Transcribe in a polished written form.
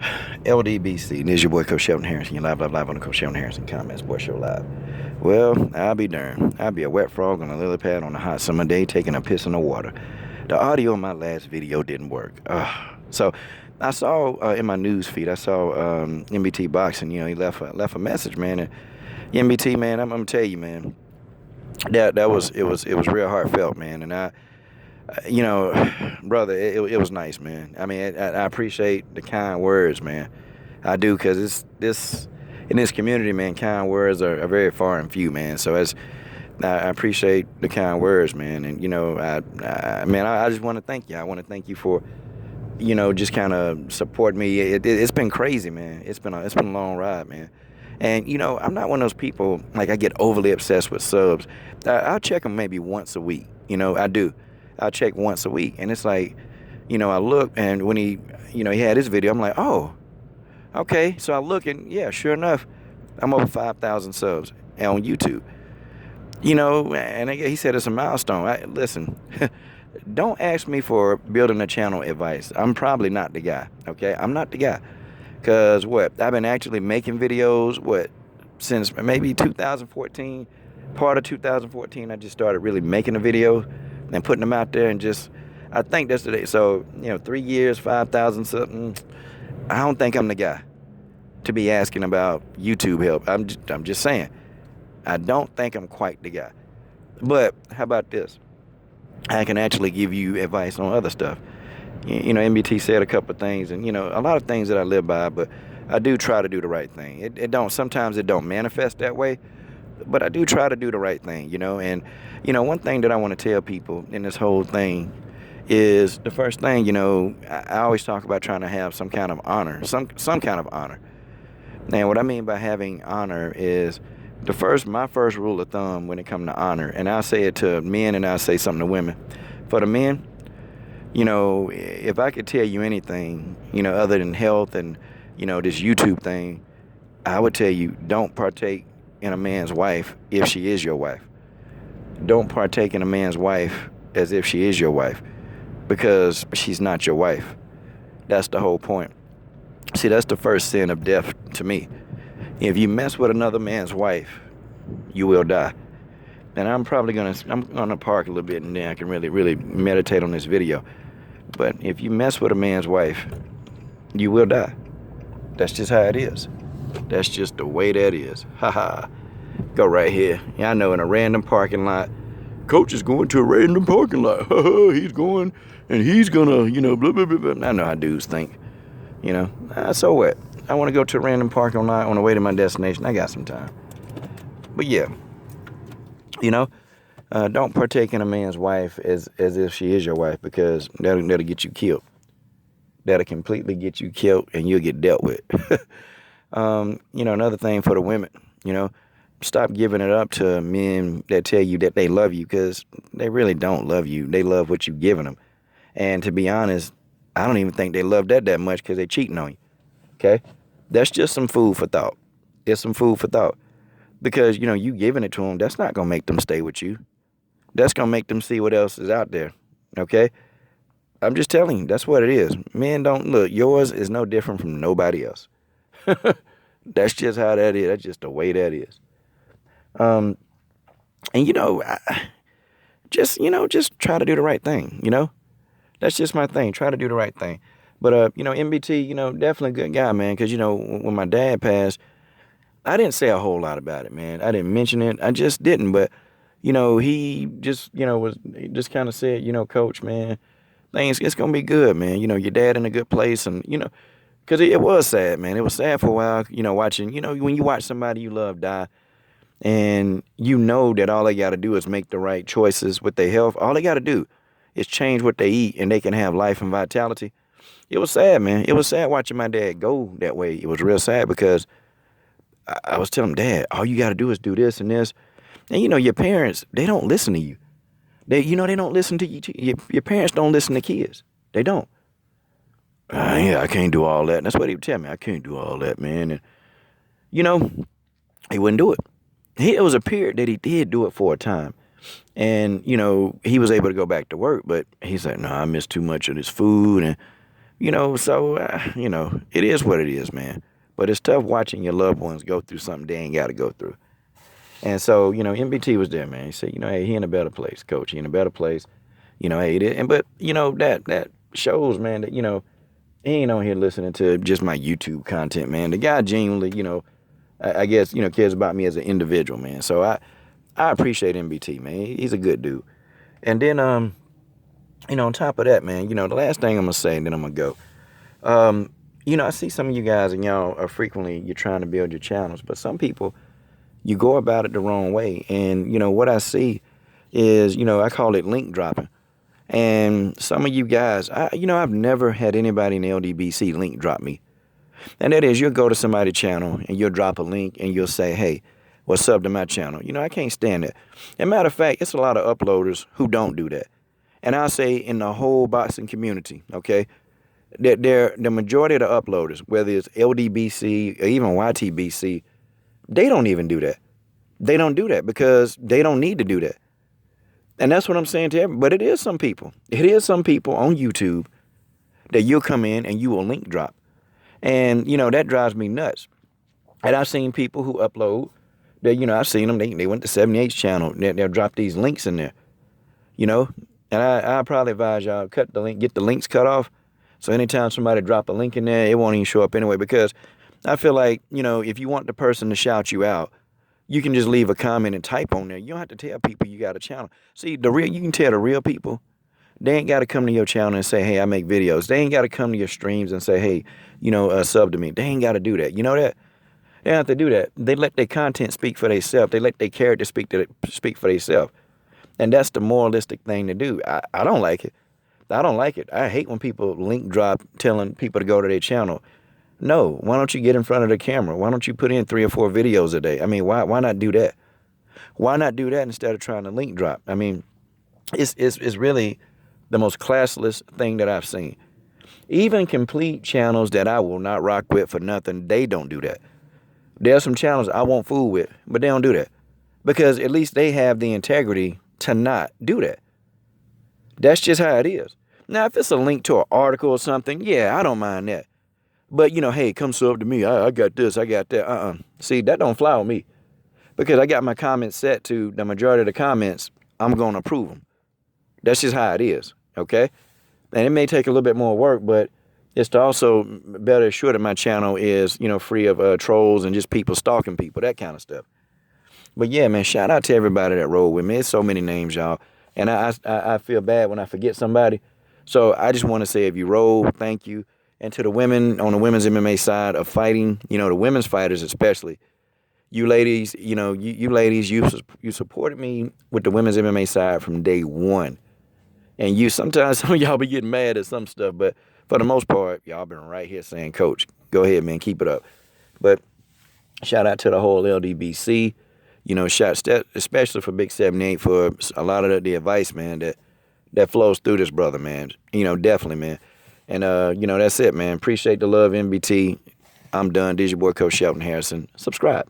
LDBC, and this is your boy Coach Shelton Harrison. You're live on the Coach Shelton Harrison Comments Boy Show Live. Well, I'll be darned. I'll be a wet frog on a lily pad on a hot summer day taking a piss in the water. The audio in my last video didn't work. So I saw in my news feed, I saw NBT Boxing. He left a message, man. And NBT, man, I'm gonna tell you, man, that was real heartfelt, man. And brother, it was nice, man. I mean, I appreciate the kind words, man. I do, because in this community, man, kind words are very far and few, man. So I appreciate the kind words, man. And I just want to thank you. I want to thank you for just kind of support me. It's been crazy, man. It's been a long ride, man. And I'm not one of those people, like, I get overly obsessed with subs. I'll check them maybe once a week. I do. I'll check once a week, and it's like, I look, and when he had his video, I'm like, oh, okay. So I look, and yeah, sure enough, I'm over 5,000 subs on YouTube. And he said it's a milestone. Listen, don't ask me for building a channel advice. I'm probably not the guy, okay? I'm not the guy. Because I've been actually making videos, since maybe 2014. Part of 2014, I just started really making a video and putting them out there, and I think that's the day. So, 3 years, 5,000 something. I don't think I'm the guy to be asking about YouTube help. I'm just saying. I don't think I'm quite the guy. But how about this? I can actually give you advice on other stuff. NBT said a couple of things, and a lot of things that I live by, but I do try to do the right thing. Sometimes it don't manifest that way, but I do try to do the right thing, and one thing that I want to tell people in this whole thing is, the first thing, I always talk about trying to have some kind of honor, some kind of honor. And what I mean by having honor is my first rule of thumb when it comes to honor, and I'll say it to men and I'll say something to women. For the men, if I could tell you anything, other than health and, this YouTube thing, I would tell you, don't partake in a man's wife if she is your wife. Don't partake in a man's wife as if she is your wife, because she's not your wife. That's the whole point. See, that's the first sin of death to me. If you mess with another man's wife, you will die. And I'm gonna park a little bit, and then I can really meditate on this video. But if you mess with a man's wife, you will die. That's just how it is. That's just the way that is. Haha. Go right here. Yeah, I know, in a random parking lot. Coach is going to a random parking lot. He's going, and he's gonna, blah, blah, blah, blah. I know how dudes think. So what? I want to go to a random parking lot on the way to my destination. I got some time. But yeah, don't partake in a man's wife as if she is your wife, because that'll get you killed. That'll completely get you killed, and you'll get dealt with. Another thing for the women, stop giving it up to men that tell you that they love you, because they really don't love you. They love what you've given them. And to be honest, I don't even think they love that much, because they're cheating on you. Okay? That's just some food for thought. It's some food for thought. Because, you giving it to them, that's not going to make them stay with you. That's going to make them see what else is out there. Okay? I'm just telling you, that's what it is. Men don't look. Yours is no different from nobody else. That's just how that is. That's just the way that is. And just try to do the right thing. That's just my thing. Try to do the right thing. But NBT, definitely a good guy, man. Because when my dad passed, I didn't say a whole lot about it, man. I didn't mention it. I just didn't. But he just was just kind of said, Coach, man, it's gonna be good, man. Your dad in a good place, and because it was sad, man. It was sad for a while, watching, when you watch somebody you love die, and that all they got to do is make the right choices with their health. All they got to do is change what they eat, and they can have life and vitality. It was sad, man. It was sad watching my dad go that way. It was real sad, because I was telling him, Dad, all you got to do is do this and this. And, your parents, they don't listen to you. They don't listen to you. Your parents don't listen to kids. They don't. I can't do all that. That's what he would tell me. I can't do all that, man. And, he wouldn't do it. It was a period that he did do it for a time. And, he was able to go back to work. But he said, no, I miss too much of this food. And So, it is what it is, man. But it's tough watching your loved ones go through something they ain't got to go through. And so, NBT was there, man. He said, hey, he in a better place, coach. He in a better place. Hey, but, that shows, man, that, he ain't on here listening to just my YouTube content, man. The guy genuinely, I guess, cares about me as an individual, man. So I appreciate NBT, man. He's a good dude. And then, on top of that, man, the last thing I'm going to say, and then I'm going to go. I see some of you guys, and y'all are frequently, you're trying to build your channels, but some people, you go about it the wrong way. And, what I see is, I call it link dropping. And some of you guys, I've never had anybody in the LDBC link drop me. And that is, you'll go to somebody's channel and you'll drop a link and you'll say, hey, what's up to my channel? I can't stand that. As a matter of fact, it's a lot of uploaders who don't do that. And I'll say in the whole boxing community, okay, that the majority of the uploaders, whether it's LDBC or even YTBC, they don't even do that. They don't do that because they don't need to do that. And that's what I'm saying to everybody. But it is some people. It is some people on YouTube that you'll come in and you will link drop. And, that drives me nuts. And I've seen people who upload that, I've seen them. They went to 78's channel. They'll drop these links in there, And I probably advise y'all cut the link, get the links cut off. So anytime somebody drop a link in there, it won't even show up anyway. Because I feel like, if you want the person to shout you out, you can just leave a comment and type on there. You don't have to tell people you got a channel. See, you can tell the real people, they ain't got to come to your channel and say, hey, I make videos. They ain't got to come to your streams and say, hey, sub to me. They ain't got to do that. You know that? They don't have to do that. They let their content speak for themselves. They let their character speak for themselves. And that's the moralistic thing to do. I don't like it. I don't like it. I hate when people link drop telling people to go to their channel. No, why don't you get in front of the camera? Why don't you put in 3 or 4 videos a day? I mean, why not do that? Why not do that instead of trying to link drop? I mean, it's really the most classless thing that I've seen. Even complete channels that I will not rock with for nothing, they don't do that. There are some channels I won't fool with, but they don't do that. Because at least they have the integrity to not do that. That's just how it is. Now, if it's a link to an article or something, yeah, I don't mind that. But, hey, come sub to me. I got this, I got that. See, that don't fly with me. Because I got my comments set to the majority of the comments, I'm going to approve them. That's just how it is, okay? And it may take a little bit more work, but it's to also better assure that my channel is, free of trolls and just people stalking people, that kind of stuff. But, yeah, man, shout out to everybody that rolled with me. It's so many names, y'all. And I feel bad when I forget somebody. So I just want to say if you roll, thank you. And to the women on the women's MMA side of fighting, the women's fighters especially, you ladies, you supported me with the women's MMA side from day one. And sometimes some of y'all be getting mad at some stuff, but for the most part, y'all been right here saying, Coach, go ahead, man, keep it up. But shout out to the whole LDBC, especially for Big 78 for a lot of the advice, man, that flows through this brother, man. Definitely, man. And, that's it, man. Appreciate the love, NBT. I'm done. This is your boy, Coach Shelton Harrison. Subscribe.